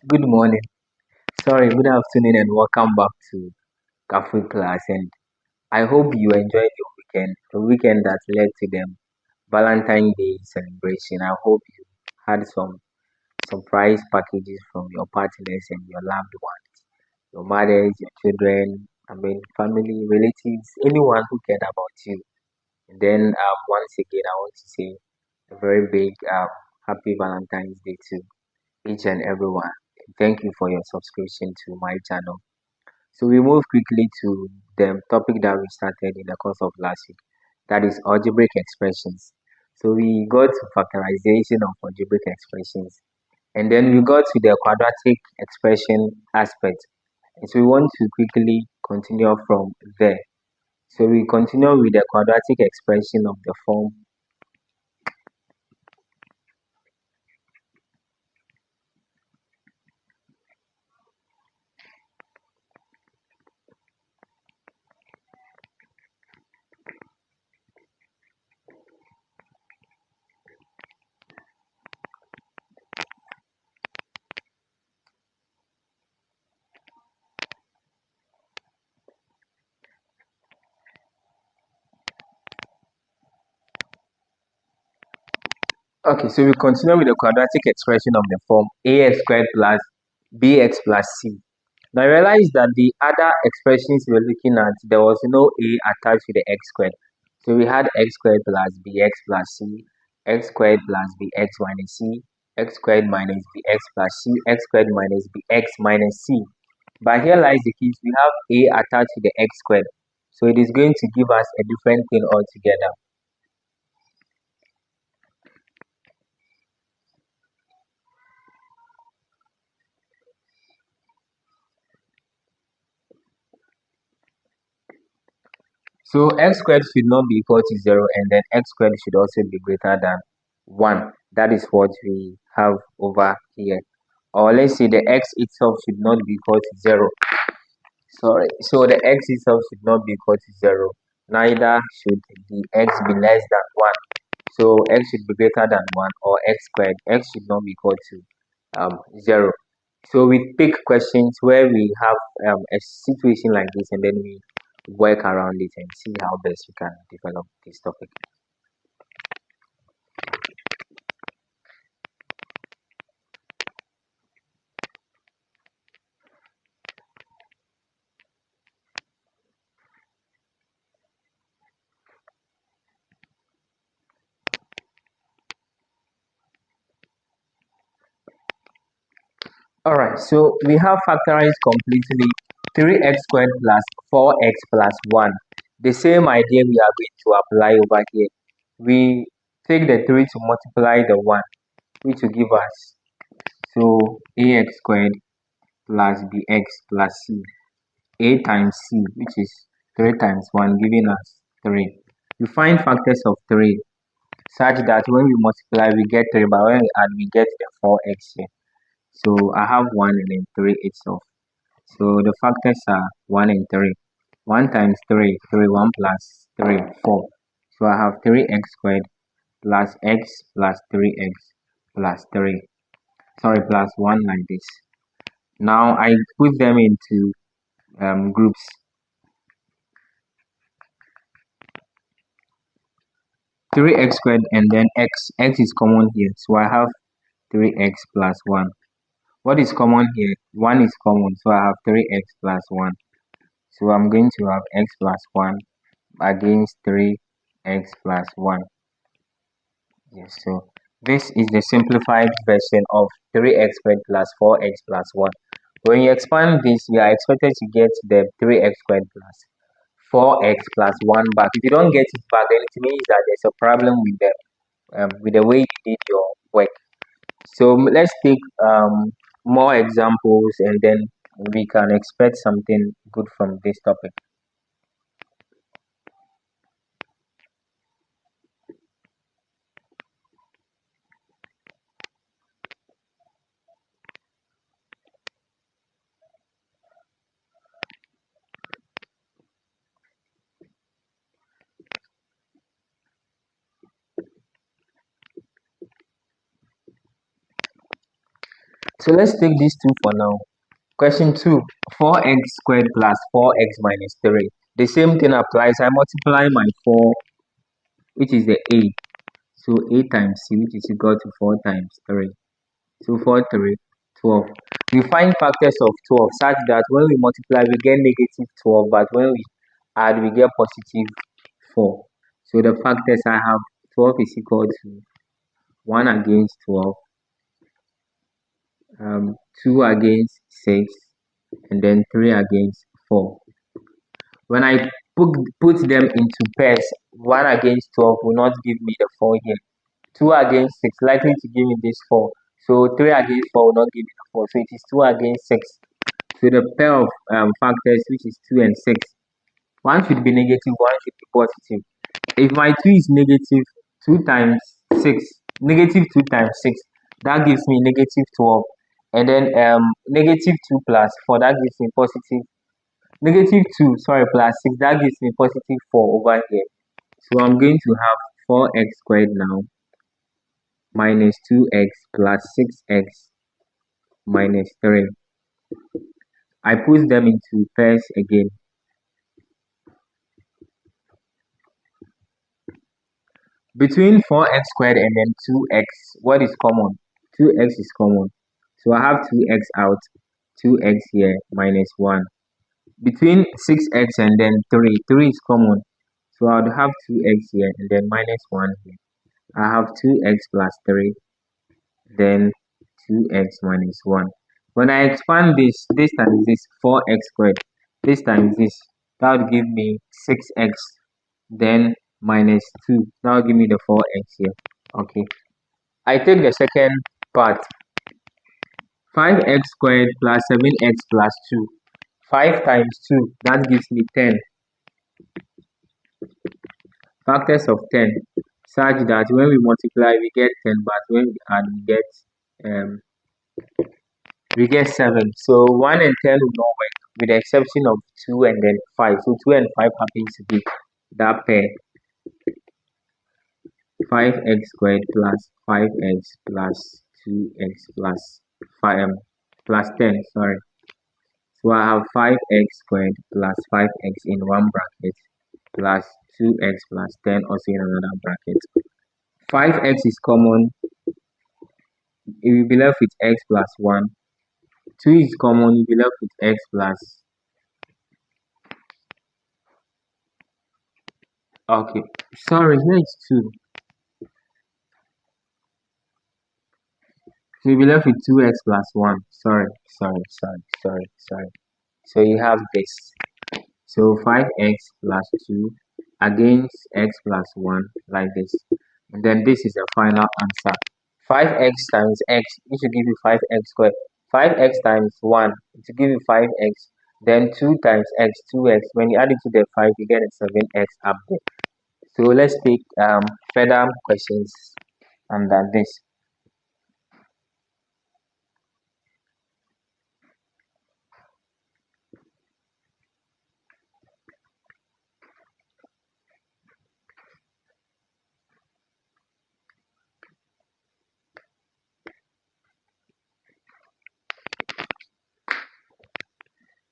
Good morning. Sorry, good afternoon, and welcome back to Cafe Class. And I hope you enjoyed your weekend, the weekend that led to the Valentine's Day celebration. I hope you had some surprise packages from your partners and your loved ones, your mothers, your children, family, relatives, anyone who cared about you. And then, once again, I want to say a very big happy Valentine's Day to each and everyone. Thank you for your subscription to my channel. So we move quickly to the topic that we started in the course of last week, that is algebraic expressions. So we got to factorization of algebraic expressions, and then we got to the quadratic expression aspect. And so we want to quickly continue from there. So we continue with the quadratic expression of the form. Okay, so we continue with the quadratic expression of the form ax squared plus bx plus c. Now realize that the other expressions we were looking at, there was no a attached to the x squared. So we had x squared plus bx plus c, x squared plus bx minus c, x squared minus bx plus c, x squared minus bx minus c. But here lies the key, we have a attached to the x squared. So it is going to give us a different thing altogether. So x squared should not be equal to 0, and then x squared should also be greater than 1. That is what we have over here. Or let's say the x itself should not be equal to 0. Sorry. So the x itself should not be equal to 0. Neither should the x be less than 1. So x should be greater than 1, or x squared. X should not be equal to 0. So we pick questions where we have a situation like this, and then we work around it and see how best we can develop this topic. All right, so we have factorized completely 3x squared plus 4x plus 1. The same idea we are going to apply over here. We take the 3 to multiply the 1, which will give us, so ax squared plus bx plus c. A times c, which is 3 times 1, giving us 3. We find factors of 3 such that when we multiply, we get 3, but when we add, we get the 4x here. So I have 1 and then 3 itself. So the factors are 1 and 3. 1 times 3, 3, 1 plus 3, 4. So I have 3x squared plus x plus 3x plus 3. Sorry, plus 1 like this. Now I put them into groups. 3x squared and then x is common here. So I have 3x plus 1. What is common here? 1 is common. So I have 3x plus 1. So I'm going to have x plus 1 against 3x plus 1. Yes, so this is the simplified version of 3x squared plus 4x plus 1. When you expand this, we are expected to get the 3x squared plus 4x plus 1 back. If you don't get it back, then it means that there's a problem with the way you did your work. So let's take more examples, and then we can expect something good from this topic. So let's take these two for now. Question 2. 4x squared plus 4x minus 3. The same thing applies. I multiply my 4, which is the a. So a times c, which is equal to 4 times 3. So 4, 3, 12. We find factors of 12 such that when we multiply, we get negative 12, but when we add, we get positive 4. So the factors I have, 12 is equal to 1 against 12, 2 against 6, and then 3 against 4. When I put them into pairs, 1 against 12 will not give me the 4 here. 2 against 6 likely to give me this 4. So 3 against 4 will not give me the 4. So it is 2 against 6. So the pair of factors, which is 2 and 6, one should be negative, one should be positive. If my 2 is negative, 2 times 6, negative 2 times 6, that gives me negative 12. And then negative 2 plus 4, that gives me positive, negative 2, sorry, plus 6, that gives me positive 4 over here. So I'm going to have 4x squared now minus 2x plus 6x minus 3. I put them into pairs again. Between 4x squared and then 2x, what is common? 2x is common. So I have 2x out, 2x here, minus 1. Between 6x and then 3 is common. So I would have 2x here and then minus 1 here. I have 2x plus 3, then 2x minus 1. When I expand this times this, 4x squared, this times this, that would give me 6x, then minus 2. That will give me the 4x here. Okay. I take the second part. 5x squared plus 7x plus 2. 5 times 2, that gives me 10. Factors of 10, such that when we multiply, we get 10, but when we add, we get 7. So 1 and 10 will not work, with the exception of 2 and then 5. So 2 and 5 happens to be that pair. 5x squared plus 5x plus 2x plus 5 plus 10, sorry. So I have 5x squared plus 5x in one bracket plus 2x plus 10 also in another bracket. 5x is common, it will be left with x plus 1. 2 is common, you will be left with x plus, okay, sorry, here is 2. So you'll be left with 2x plus 1. Sorry. So you have this. So 5x plus 2 against x plus 1, like this. And then this is the final answer. 5x times x, it should give you 5x squared. 5x times 1, it will give you 5x. Then 2 times x, 2x. When you add it to the 5, you get a 7x up there. So let's take further questions under this.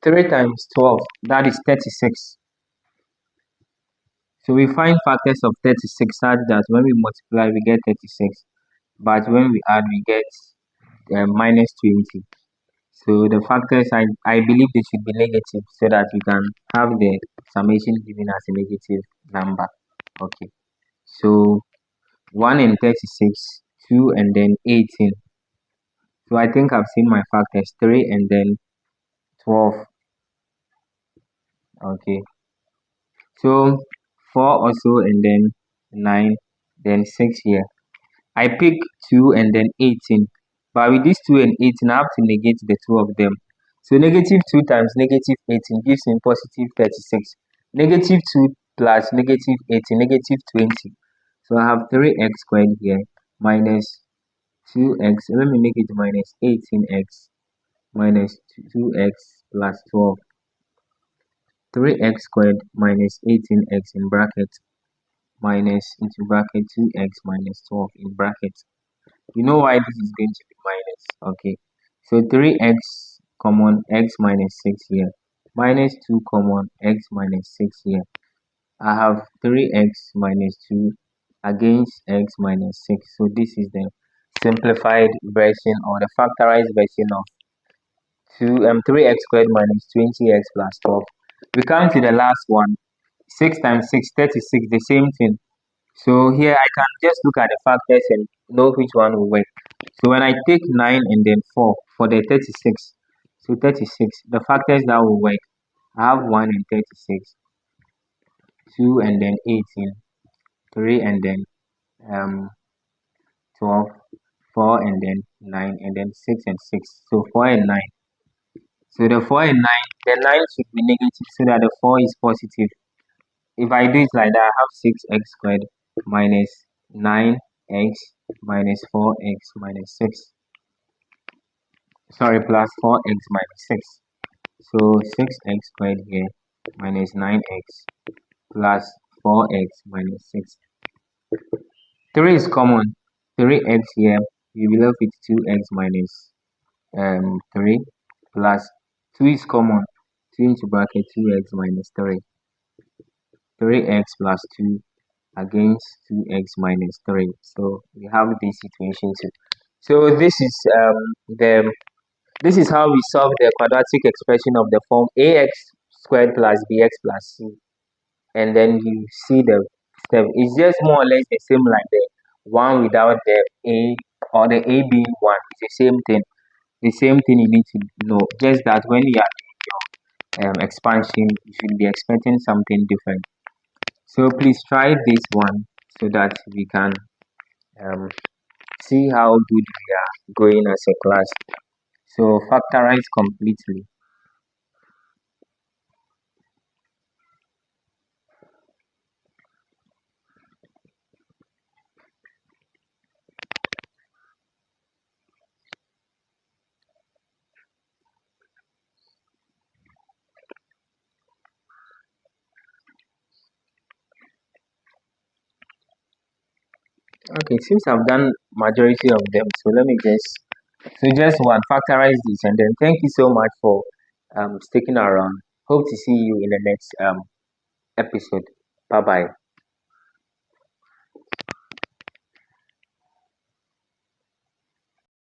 Three times 12, that is 36. So we find factors of 36 such that when we multiply, we get 36. But when we add, we get minus 20. So the factors, I believe they should be negative so that we can have the summation given as a negative number. Okay. So 1 and 36, 2 and then 18. So I think I've seen my factors, 3 and then 12. Okay. So 4 also and then 9, then 6 here. I pick 2 and then 18. But with these 2 and 18, I have to negate the two of them. So negative 2 times negative 18 gives me positive 36. Negative 2 plus negative 18, negative 20. So I have 3x squared here minus 2x. Let me make it minus 18x minus 2x plus 12. 3x squared minus 18x in bracket minus into bracket 2x minus 12 in bracket. You know why this is going to be minus, okay? So 3x common, x minus 6 here. Minus 2 common, x minus 6 here. I have 3x minus 2 against x minus 6. So this is the simplified version or the factorized version of 3x squared minus 20x plus 12. We come to the last one. 6 times 6, 36, the same thing. So here I can just look at the factors and know which one will work. So when I take 9 and then 4 for the 36, so 36, the factors that will work, I have 1 and 36, 2 and then 18, 3 and then 12, 4 and then 9, and then 6 and 6. So 4 and 9. So the 4 and 9, the 9 should be negative so that the 4 is positive. If I do it like that, I have 6x squared minus 9x minus 4x minus 6. Sorry, plus 4x minus 6. So 6x squared here minus 9x plus 4x minus 6. 3 is common. 3x here, we will left with 2x minus 3 plus 2 is common. 2 into bracket 2x minus 3. 3x plus 2 against 2x minus 3. So we have this situation too. So this is how we solve the quadratic expression of the form ax squared plus bx plus c. And then you see the step. It's just more or less the same like the one without the a or the a being 1. It's the same thing. The same thing you need to know. Just that when you are doing your expansion, you should be expecting something different. So please try this one so that we can see how good we are going as a class. So factorize completely. Okay, since I've done majority of them, so let me just one factorize this, and then thank you so much for sticking around. Hope to see you in the next episode. Bye bye.